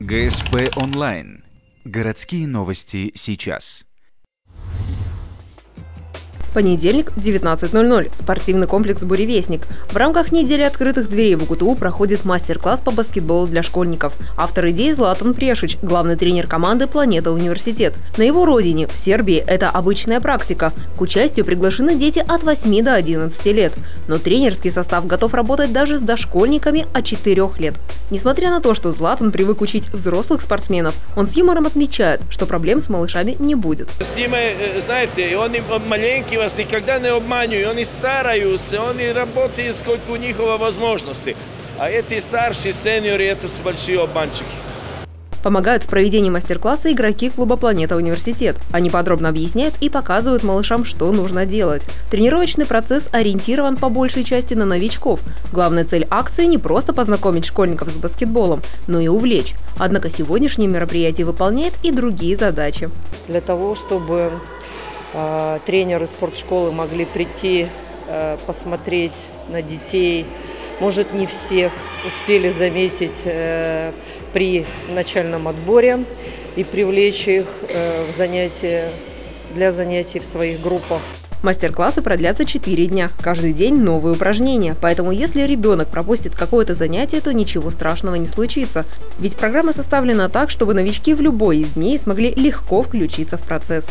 ГСП онлайн. Городские новости сейчас. Понедельник, 19:00. Спортивный комплекс «Буревестник». В рамках недели открытых дверей в УГТУ проходит мастер-класс по баскетболу для школьников. Автор идеи – Златан Прешич, главный тренер команды «Планета Университет». На его родине, в Сербии, это обычная практика. К участию приглашены дети от 8 до 11 лет. Но тренерский состав готов работать даже с дошкольниками от 4 лет. Несмотря на то, что Златан привык учить взрослых спортсменов, он с юмором отмечает, что проблем с малышами не будет. С ними, знаете, они маленькие, вас никогда не обманывают, они стараются, они работают, сколько у них возможностей. А эти старшие сеньоры, это большие обманщики. Помогают в проведении мастер-класса игроки клуба «Планета Университет». Они подробно объясняют и показывают малышам, что нужно делать. Тренировочный процесс ориентирован по большей части на новичков. Главная цель акции – не просто познакомить школьников с баскетболом, но и увлечь. Однако сегодняшнее мероприятие выполняет и другие задачи. Для того, чтобы тренеры спортшколы могли прийти, посмотреть на детей, может, не всех успели заметить при начальном отборе и привлечь их в занятия, для занятий в своих группах. Мастер-классы продлятся 4 дня. Каждый день новые упражнения. Поэтому если ребенок пропустит какое-то занятие, то ничего страшного не случится. Ведь программа составлена так, чтобы новички в любой из дней смогли легко включиться в процесс.